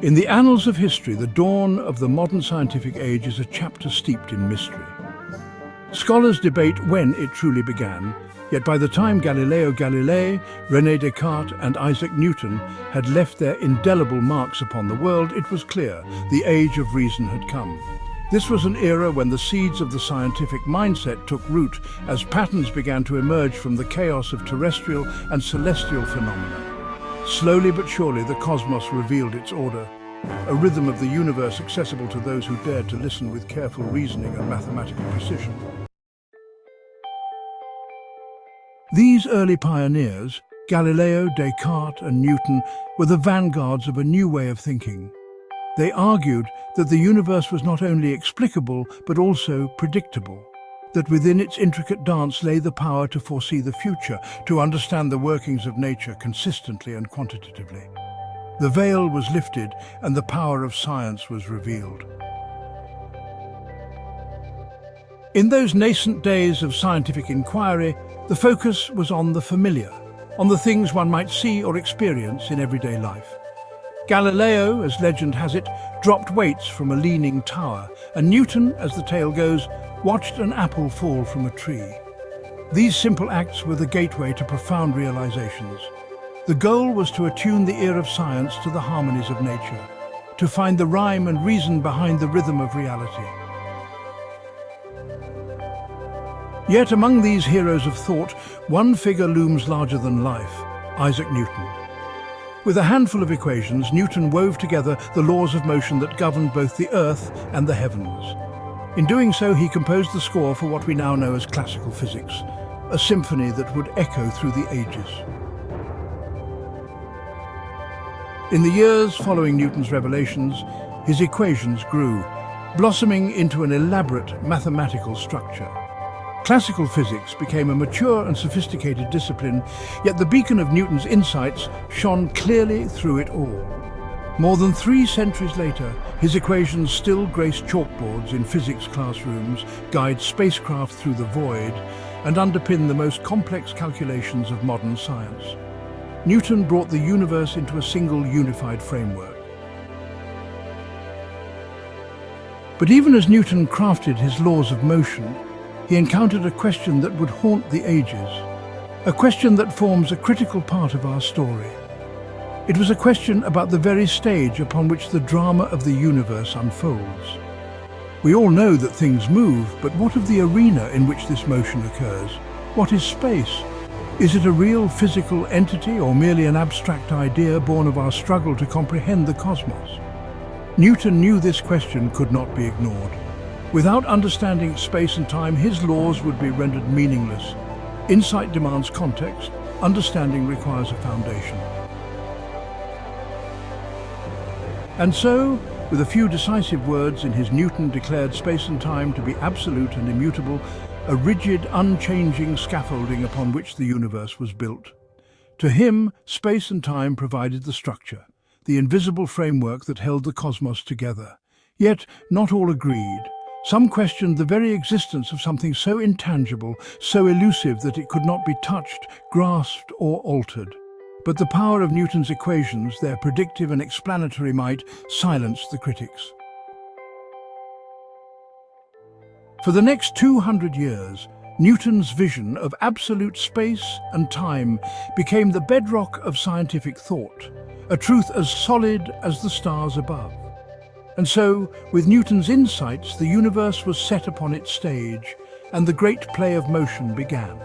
In the annals of history, the dawn of the modern scientific age is a chapter steeped in mystery. Scholars debate when it truly began, yet by the time Galileo Galilei, René Descartes and Isaac Newton had left their indelible marks upon the world, it was clear the age of reason had come. This was an era when the seeds of the scientific mindset took root as patterns began to emerge from the chaos of terrestrial and celestial phenomena. Slowly but surely, the cosmos revealed its order, a rhythm of the universe accessible to those who dared to listen with careful reasoning and mathematical precision. These early pioneers, Galileo, Descartes and Newton, were the vanguards of a new way of thinking. They argued that the universe was not only explicable but also predictable, that within its intricate dance lay the power to foresee the future, to understand the workings of nature consistently and quantitatively. The veil was lifted and the power of science was revealed. In those nascent days of scientific inquiry, the focus was on the familiar, on the things one might see or experience in everyday life. Galileo, as legend has it, dropped weights from a leaning tower, and Newton, as the tale goes, watched an apple fall from a tree. These simple acts were the gateway to profound realizations. The goal was to attune the ear of science to the harmonies of nature, to find the rhyme and reason behind the rhythm of reality. Yet among these heroes of thought, one figure looms larger than life: Isaac Newton. With a handful of equations, Newton wove together the laws of motion that governed both the earth and the heavens. In doing so, he composed the score for what we now know as classical physics, a symphony that would echo through the ages. In the years following Newton's revelations, his equations grew, blossoming into an elaborate mathematical structure. Classical physics became a mature and sophisticated discipline, yet the beacon of Newton's insights shone clearly through it all. More than 3 centuries later, his equations still grace chalkboards in physics classrooms, guide spacecraft through the void, and underpin the most complex calculations of modern science. Newton brought the universe into a single unified framework. But even as Newton crafted his laws of motion, he encountered a question that would haunt the ages, a question that forms a critical part of our story. It was a question about the very stage upon which the drama of the universe unfolds. We all know that things move, but what of the arena in which this motion occurs? What is space? Is it a real physical entity or merely an abstract idea born of our struggle to comprehend the cosmos? Newton knew this question could not be ignored. Without understanding space and time, his laws would be rendered meaningless. Insight demands context, understanding requires a foundation. And so, with a few decisive words in his Newton declared space and time to be absolute and immutable, a rigid, unchanging scaffolding upon which the universe was built. To him, space and time provided the structure, the invisible framework that held the cosmos together. Yet, not all agreed. Some questioned the very existence of something so intangible, so elusive that it could not be touched, grasped, or altered. But the power of Newton's equations, their predictive and explanatory might, silenced the critics. For the next 200 years, Newton's vision of absolute space and time became the bedrock of scientific thought, a truth as solid as the stars above. And so, with Newton's insights, the universe was set upon its stage, and the great play of motion began.